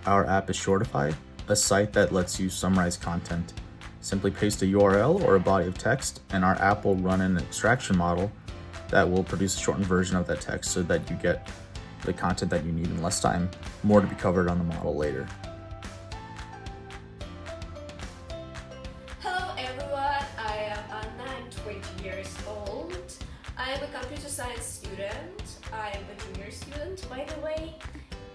Our app is Shortify, a site that lets you summarize content. Simply paste a URL or a body of text, and our app will run an extraction model that will produce a shortened version of that text so that you get the content that you need in less time. More to be covered on the model later. Hello everyone, I am Anna, I'm 20 years old. I am a computer science student. I am a junior student, by the way.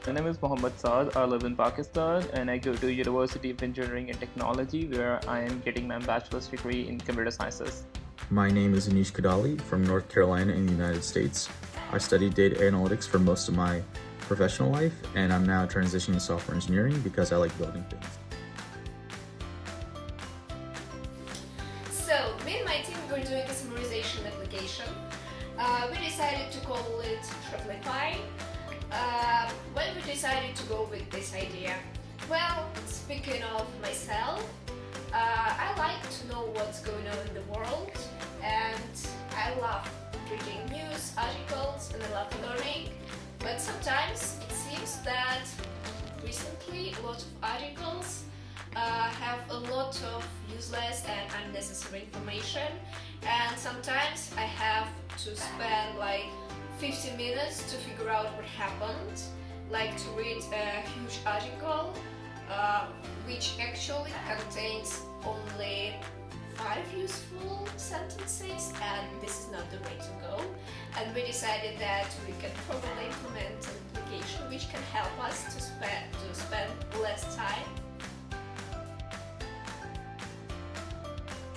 My name is Mohammad Saad. I live in Pakistan and I go to University of Engineering and Technology where I am getting my bachelor's degree in computer sciences. My name is Anish Kadali from North Carolina in the United States. I studied data analytics for most of my professional life, and I'm now transitioning to software engineering because I like building things. So, me and my team were doing a summarization application. We decided to call it Shortify. Why we decided to go with this idea? Well, speaking of myself, I like to know what's going on in the world, and I love reading news, articles, and I love learning. But sometimes it seems that recently a lot of articles have a lot of useless and unnecessary information, and sometimes I have to spend like 50 minutes to figure out what happened, like to read a huge article which actually contains only 5 useful sentences, and this is not the way to go. And we decided that we can probably implement an application which can help us to spend less time.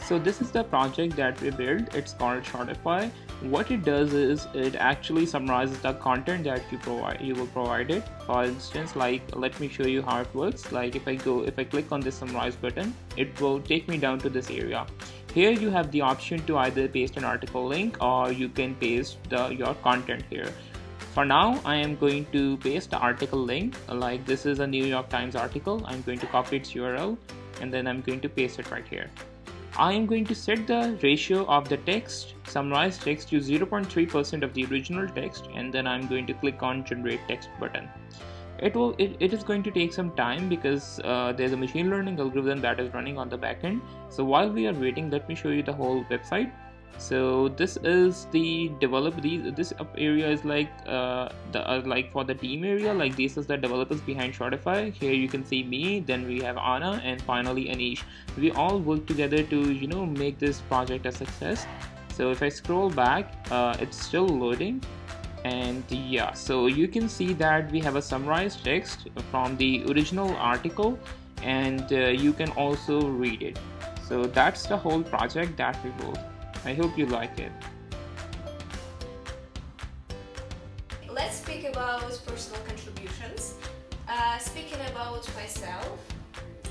So this is the project that we built. It's called Shortify. What it does is it actually summarizes the content that you will provide it. For instance, like let me show you how it works. Like if I click on this summarize button, it will take me down to this area. Here you have the option to either paste an article link or you can paste your content here. For now, I am going to paste the article link. Like this is a New York Times article. I'm going to copy its URL and then I'm going to paste it right here. I am going to set the ratio of the text, summarized text, to 0.3% of the original text, and then I'm going to click on generate text button. It is going to take some time because there's a machine learning algorithm that is running on the backend. So while we are waiting, let me show you the whole website. So this is the this area is like like for the team area, like this is the developers behind Shortify. Here you can see me, then we have Anna, and finally Anish. We all work together to make this project a success. So if I scroll back, it's still loading, and yeah, so you can see that we have a summarized text from the original article, and you can also read it. So that's the whole project that we built. I hope you like it. Let's speak about personal contributions. Speaking about myself,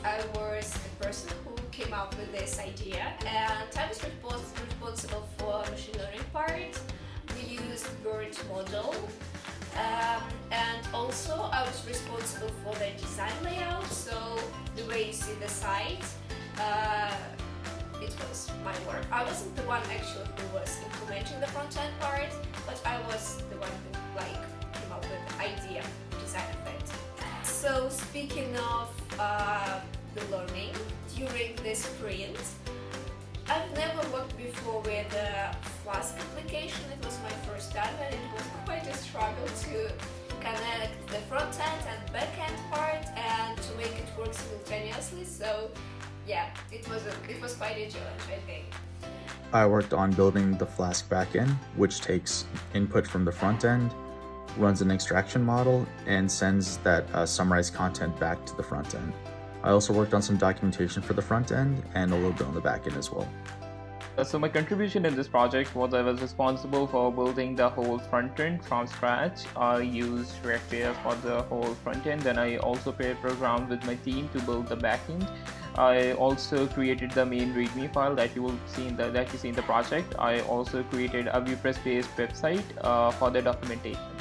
I was the person who came up with this idea, and I was responsible for machine learning part. We used BERT model, and also I was responsible for the design layout. So the way you see the site, it was my work. I wasn't the one actually who was implementing the front-end part, but I was the one who came up with the idea, design of it. So speaking of the learning during this sprint, I've never worked before with a Flask application. It was my first time, and it was quite a struggle to connect the front-end and back-end part and to make it work simultaneously. So yeah, it was quite a challenge, I think. I worked on building the Flask backend, which takes input from the front end, runs an extraction model, and sends that summarized content back to the front end. I also worked on some documentation for the front end and a little bit on the back end as well. So my contribution in this project was I was responsible for building the whole front end from scratch. I used React.js for the whole front end. Then I also paired program with my team to build the back end. I also created the main README file that you see in the project. I also created a WordPress based website for the documentation.